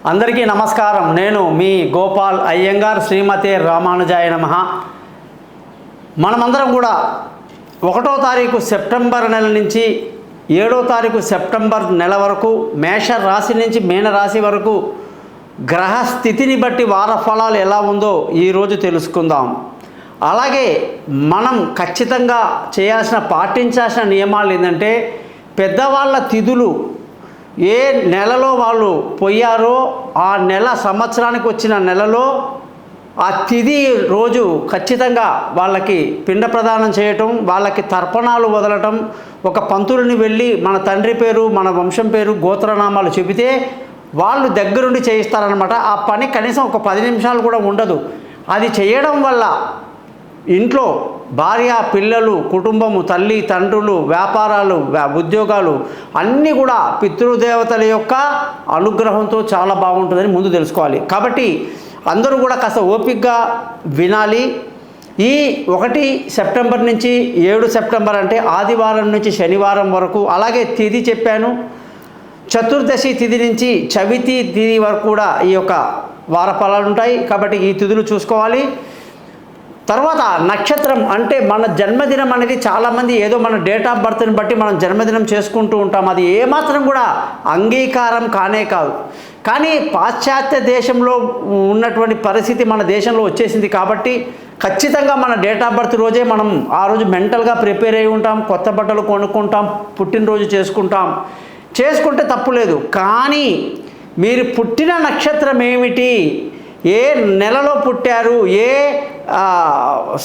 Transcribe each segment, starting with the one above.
అందరికీ నమస్కారం. నేను మీ గోపాల్ అయ్యంగార్. శ్రీమతే రామానుజాయ నమః. మనమందరం కూడా 1వ తారీఖు సెప్టెంబర్ నెల నుంచి 7వ తారీఖు సెప్టెంబర్ నెల వరకు మేష రాశి నుంచి మీన రాశి వరకు గ్రహ స్థితిని బట్టి వార ఫలాలు ఎలా ఉందో ఈరోజు తెలుసుకుందాం. అలాగే మనం ఖచ్చితంగా పాటించాల్సిన నియమాలు ఏంటంటే, పెద్దవాళ్ళ తిథులు ఏ నెలలో వాళ్ళు పోయారో ఆ నెల సంవత్సరానికి వచ్చిన నెలలో ఆ తిథి రోజు ఖచ్చితంగా వాళ్ళకి పిండ ప్రదానం చేయటం, వాళ్ళకి తర్పణాలు వదలటం, ఒక పంతుడిని వెళ్ళి మన తండ్రి పేరు, మన వంశం పేరు, గోత్రనామాలు చెబితే వాళ్ళు దగ్గరుండి చేయిస్తారనమాట. ఆ పని కనీసం ఒక 10 నిమిషాలు కూడా ఉండదు. అది చేయడం వల్ల ఇంట్లో భార్య, పిల్లలు, కుటుంబము, తల్లి, తండ్రులు, వ్యాపారాలు, ఉద్యోగాలు అన్నీ కూడా పితృదేవతల యొక్క అనుగ్రహంతో చాలా బాగుంటుందని ముందు తెలుసుకోవాలి. కాబట్టి అందరూ కూడా కాస్త ఓపికగా వినాలి. ఈ 1 సెప్టెంబర్ నుంచి 7 సెప్టెంబర్ అంటే ఆదివారం నుంచి శనివారం వరకు, అలాగే తిథి చెప్పాను, చతుర్దశి తిథి నుంచి చవితి తిథి వరకు కూడా ఈ యొక్క వార ఫలాలు ఉంటాయి. కాబట్టి ఈ తిథులు చూసుకోవాలి. తర్వాత నక్షత్రం అంటే మన జన్మదినం అనేది చాలామంది ఏదో మన డేట్ ఆఫ్ బర్త్ని బట్టి మనం జన్మదినం చేసుకుంటూ ఉంటాం. అది ఏమాత్రం కూడా అంగీకారం కానే కాదు. కానీ పాశ్చాత్య దేశంలో ఉన్నటువంటి పరిస్థితి మన దేశంలో వచ్చేసింది. కాబట్టి ఖచ్చితంగా మన డేట్ ఆఫ్ బర్త్ రోజే మనం ఆ రోజు మెంటల్గా ప్రిపేర్ అయి ఉంటాం, కొత్త బట్టలు కొనుక్కుంటాం, పుట్టినరోజు చేసుకుంటే తప్పులేదు. కానీ మీరు పుట్టిన నక్షత్రం ఏమిటి, ఏ నెలలో పుట్టారు, ఏ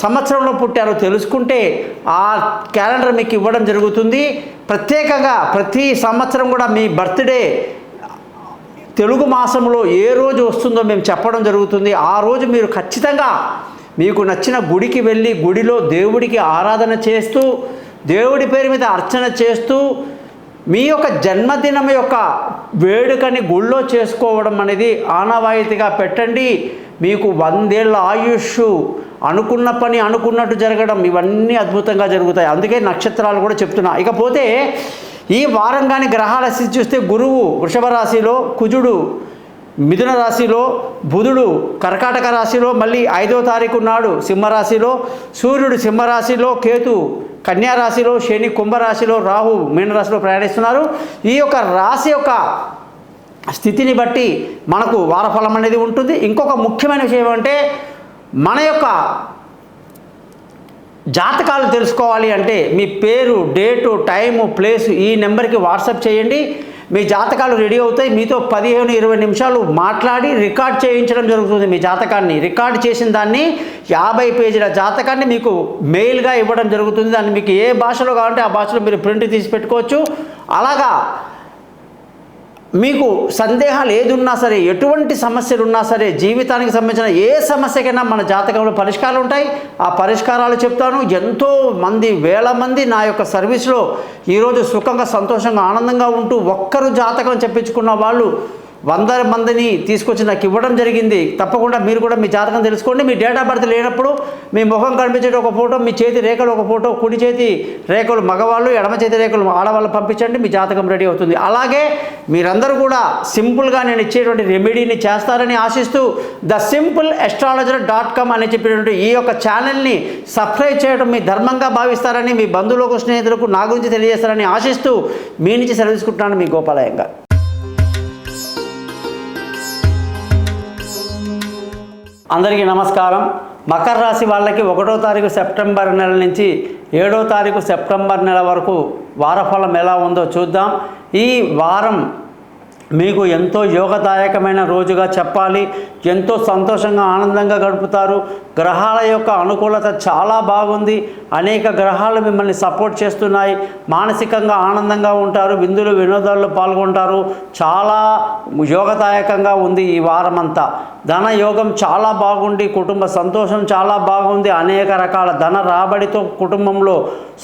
సంవత్సరంలో పుట్టారో తెలుసుకుంటే ఆ క్యాలెండర్ మీకు ఇవ్వడం జరుగుతుంది. ప్రత్యేకంగా ప్రతి సంవత్సరం కూడా మీ బర్త్డే తెలుగు మాసంలో ఏ రోజు వస్తుందో మేము చెప్పడం జరుగుతుంది. ఆ రోజు మీరు ఖచ్చితంగా మీకు నచ్చిన గుడికి వెళ్ళి గుడిలో దేవుడికి ఆరాధన చేస్తూ, దేవుడి పేరు మీద అర్చన చేస్తూ, మీ యొక్క జన్మదినం యొక్క వేడుకని గుళ్ళో చేసుకోవడం అనేది ఆనవాయితీగా పెట్టండి. మీకు 100 ఏళ్ళ ఆయుష్, అనుకున్న పని అనుకున్నట్టు జరగడం, ఇవన్నీ అద్భుతంగా జరుగుతాయి. అందుకే నక్షత్రాలు కూడా చెప్తున్నా. ఇకపోతే ఈ వారం కానీ గ్రహాల స్థితి చూస్తే, గురువు వృషభ రాశిలో, కుజుడు మిథున రాశిలో, బుధుడు కర్కాటక రాశిలో, మళ్ళీ 5వ తారీఖు నాడు సింహరాశిలో, సూర్యుడు సింహరాశిలో, కేతు కన్యా రాశిలో, శని కుంభరాశిలో, రాహు మీనరాశిలో ప్రయాణిస్తున్నారు. ఈ యొక్క రాశి యొక్క స్థితిని బట్టి మనకు వారఫలం అనేది ఉంటుంది. ఇంకొక ముఖ్యమైన విషయం అంటే, మన యొక్క జాతకాలు తెలుసుకోవాలి అంటే మీ పేరు, డేటు, టైము, ప్లేసు ఈ నెంబర్కి వాట్సాప్ చేయండి. మీ జాతకాలు రెడీ అవుతాయి. మీతో 15-20 నిమిషాలు మాట్లాడి రికార్డ్ చేయించడం జరుగుతుంది. మీ జాతకాన్ని రికార్డ్ చేసిన దాన్ని 50 పేజీల జాతకాన్ని మీకు మెయిల్గా ఇవ్వడం జరుగుతుంది. దాన్ని మీకు ఏ భాషలో కావాలంటే ఆ భాషలో మీరు ప్రింట్ తీసి పెట్టుకోవచ్చు. అలాగా మీకు సందేహాలు ఏదున్నా సరే, ఎటువంటి సమస్యలు ఉన్నా సరే, జీవితానికి సంబంధించిన ఏ సమస్యకైనా మన జాతకంలో పరిష్కారాలు ఉంటాయి. ఆ పరిష్కారాలు చెప్తాను. ఎంతో మంది, వేల మంది నా యొక్క సర్వీస్లో ఈరోజు సుఖంగా, సంతోషంగా, ఆనందంగా ఉంటూ ఒక్కరు జాతకం చెప్పించుకున్న వాళ్ళు 100 మందిని తీసుకొచ్చి నాకు ఇవ్వడం జరిగింది. తప్పకుండా మీరు కూడా మీ జాతకం తెలుసుకోండి. మీ డేట్ ఆఫ్ బర్త్ లేనప్పుడు మీ ముఖం కనిపించే ఒక ఫోటో, మీ చేతి రేఖలు ఒక ఫోటో, కుడి చేతి రేఖలు మగవాళ్ళు, ఎడమ చేతి రేఖలు ఆడవాళ్ళు పంపించండి. మీ జాతకం రెడీ అవుతుంది. అలాగే మీరందరూ కూడా సింపుల్గా నేను ఇచ్చేటువంటి రెమెడీని చేస్తారని ఆశిస్తూ thesimple.astrologer.com అని చెప్పినటువంటి ఈ యొక్క ఛానల్ని సబ్స్క్రైబ్ చేయడం మీ ధర్మంగా భావిస్తారని, మీ బంధువులకు, స్నేహితులకు నా గురించి తెలియజేస్తారని ఆశిస్తూ మీ నుంచి సెలవు తీసుకుంటున్నాను. మీ గోపాల్ అయ్యంగార్. అందరికీ నమస్కారం. మకర రాశి వాళ్ళకి 1వ తారీఖు సెప్టెంబర్ నెల నుంచి 7వ తారీఖు సెప్టెంబర్ నెల వరకు వారఫలం ఎలా ఉందో చూద్దాం. ఈ వారం మీకు ఎంతో యోగదాయకమైన రోజుగా చెప్పాలి. ఎంతో సంతోషంగా, ఆనందంగా గడుపుతారు. గ్రహాల యొక్క అనుకూలత చాలా బాగుంది. అనేక గ్రహాలు మిమ్మల్ని సపోర్ట్ చేస్తున్నాయి. మానసికంగా ఆనందంగా ఉంటారు. విందులు, వినోదాల్లో పాల్గొంటారు. చాలా యోగదాయకంగా ఉంది ఈ వారం అంతా. ధన యోగం చాలా బాగుండి, కుటుంబ సంతోషం చాలా బాగుంది. అనేక రకాల ధన రాబడితో కుటుంబంలో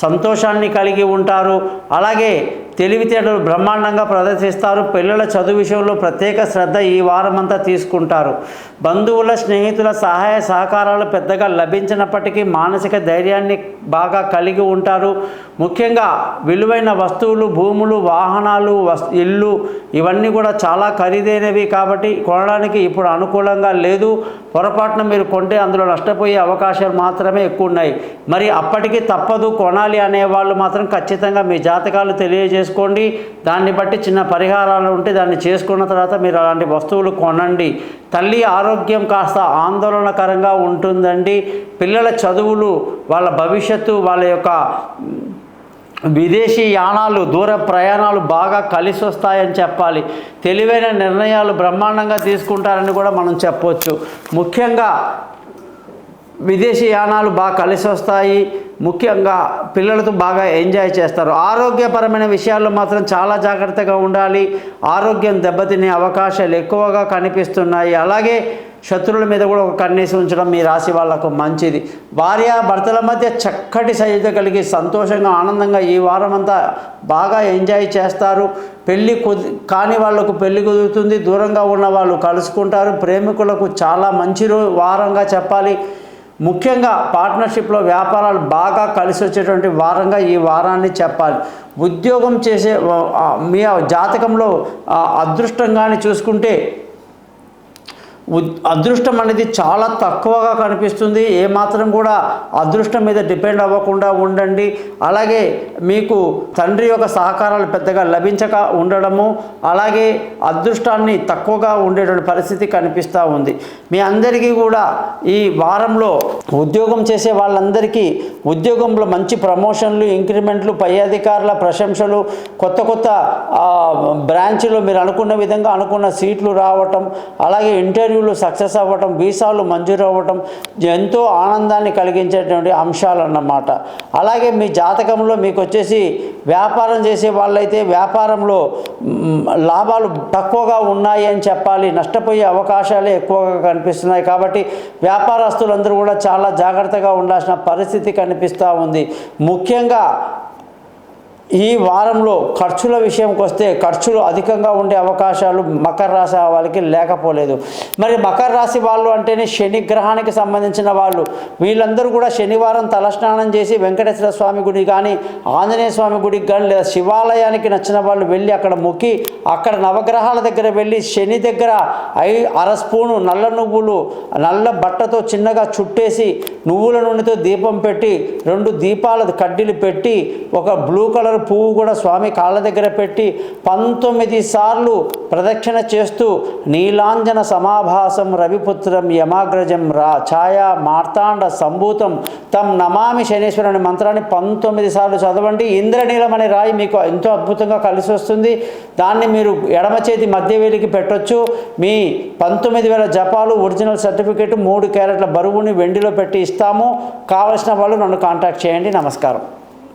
సంతోషాన్ని కలిగి ఉంటారు. అలాగే తెలివితేటలు బ్రహ్మాండంగా ప్రదర్శిస్తారు. పిల్లల చదువు విషయంలో ప్రత్యేక శ్రద్ధ ఈ వారమంతా తీసుకుంటారు. బంధువుల స్నేహితుల సహాయ సహకారాలు పెద్దగా లభించినప్పటికీ మానసిక ధైర్యాన్ని బాగా కలిగి ఉంటారు. ముఖ్యంగా విలువైన వస్తువులు, భూములు, వాహనాలు, ఇల్లు ఇవన్నీ కూడా చాలా ఖరీదైనవి కాబట్టి కొనడానికి ఇప్పుడు అనుకూలంగా లేదు. పొరపాటున మీరు కొంటే అందులో నష్టపోయే అవకాశాలు మాత్రమే ఎక్కువ ఉన్నాయి. మరి అప్పటికి తప్పదు కొనాలి అనేవాళ్ళు మాత్రం ఖచ్చితంగా మీ జాతకాలు తెలియజేసుకోండి. దాన్ని బట్టి చిన్న పరిహారాలు ఉంటే దాన్ని చేసుకున్న తర్వాత మీరు అలాంటి వస్తువులు కొనండి. తల్లి ఆరోగ్యం కాస్త ఆందోళనకరంగా ఉంటుందండి. పిల్లల చదువులు, వాళ్ళ భవిష్యత్తు, వాళ్ళ యొక్క విదేశీ యానాలు, దూర ప్రయాణాలు బాగా కలిసి వస్తాయని చెప్పాలి. తెలివైన నిర్ణయాలు బ్రహ్మాండంగా తీసుకుంటారని కూడా మనం చెప్పవచ్చు. ముఖ్యంగా విదేశీ యానాలు బాగా కలిసి వస్తాయి. ముఖ్యంగా పిల్లలతో బాగా ఎంజాయ్ చేస్తారు. ఆరోగ్యపరమైన విషయాల్లో మాత్రం చాలా జాగ్రత్తగా ఉండాలి. ఆరోగ్యం దెబ్బతినే అవకాశాలు ఎక్కువగా కనిపిస్తున్నాయి. అలాగే శత్రువుల మీద కూడా ఒక కన్నేసి ఉంచడం మీ రాశి వాళ్లకు మంచిది. భార్య భర్తల మధ్య చక్కటి సైజత కలిగి సంతోషంగా ఆనందంగా ఈ వారం అంతా బాగా ఎంజాయ్ చేస్తారు. పెళ్ళి కాని వాళ్లకు పెళ్ళి కుదురుతుంది. దూరంగా ఉన్న వాళ్ళు కలుసుకుంటారు. ప్రేమికులకు చాలా మంచి వారంగా చెప్పాలి. ముఖ్యంగా పార్ట్నర్షిప్లో వ్యాపారాలు బాగా కలిసి వచ్చేటువంటి వారంగా ఈ వారాన్ని చెప్పాలి. ఉద్యోగం చేసే మీ జాతకంలో అదృష్టంగాని చూసుకుంటే అదృష్టం అనేది చాలా తక్కువగా కనిపిస్తుంది. ఏమాత్రం కూడా అదృష్టం మీద డిపెండ్ అవ్వకుండా ఉండండి. అలాగే మీకు తండ్రి యొక్క సహకారాలు పెద్దగా లభించక ఉండడము, అలాగే అదృష్టాన్ని తక్కువగా ఉండేటువంటి పరిస్థితి కనిపిస్తూ ఉంది. మీ అందరికీ కూడా ఈ వారంలో ఉద్యోగం చేసే వాళ్ళందరికీ ఉద్యోగంలో మంచి ప్రమోషన్లు, ఇంక్రిమెంట్లు, పై అధికారుల ప్రశంసలు, కొత్త కొత్త బ్రాంచ్లో మీరు అనుకున్న విధంగా అనుకున్న సీట్లు రావటం, అలాగే ఇంటర్వ్యూలు సక్సెస్ అవ్వటం, వీసాలు మంజూరు అవ్వటం ఎంతో ఆనందాన్ని కలిగించేటువంటి అంశాలు అన్నమాట. అలాగే మీ జాతకంలో మీకు వచ్చేసి వ్యాపారం చేసే వాళ్ళైతే వ్యాపారంలో లాభాలు తక్కువగా ఉన్నాయి అని చెప్పాలి. నష్టపోయే అవకాశాలే ఎక్కువగా కనిపిస్తున్నాయి. కాబట్టి వ్యాపారస్తులందరూ కూడా చాలా జాగ్రత్తగా ఉండాల్సిన పరిస్థితి కనిపిస్తూ ఉంది. ముఖ్యంగా ఈ వారంలో ఖర్చుల విషయంకి వస్తే ఖర్చులు అధికంగా ఉండే అవకాశాలు మకర రాశి వాళ్ళకి లేకపోలేదు. మరి మకర రాశి వాళ్ళు అంటేనే శని గ్రహానికి సంబంధించిన వాళ్ళు. వీళ్ళందరూ కూడా శనివారం తలస్నానం చేసి వెంకటేశ్వర స్వామి గుడి కానీ, ఆంజనేయ స్వామి గుడికి కానీ, లేదా శివాలయానికి నచ్చిన వాళ్ళు వెళ్ళి అక్కడ మొక్కి, అక్కడ నవగ్రహాల దగ్గర వెళ్ళి శని దగ్గర అర స్పూను నల్ల నువ్వులు నల్ల బట్టతో చిన్నగా చుట్టేసి నువ్వుల నూనెతో దీపం పెట్టి 2 దీపాల కడ్డీలు పెట్టి ఒక బ్లూ కలర్ పువ్వు కూడా స్వామి కాళ్ళ దగ్గర పెట్టి 19 సార్లు ప్రదక్షిణ చేస్తూ నీలాంజన సమాభాసం రవిపుత్రం యమాగ్రజం ఛాయా మార్తాండ సంభూతం తం నమామి శనీశ్వరుని మంత్రాన్ని 19 సార్లు చదవండి. ఇంద్రనీలం అనే రాయి మీకు ఎంతో అద్భుతంగా కలిసి వస్తుంది. దాన్ని మీరు ఎడమ చేతి మధ్య వేలికి పెట్టొచ్చు. మీ 19,000 జపాలు, ఒరిజినల్ సర్టిఫికేట్, 3 క్యారెట్ల బరువుని వెండిలో పెట్టి ఇస్తాము. కావలసిన వాళ్ళు నన్ను కాంటాక్ట్ చేయండి. నమస్కారం.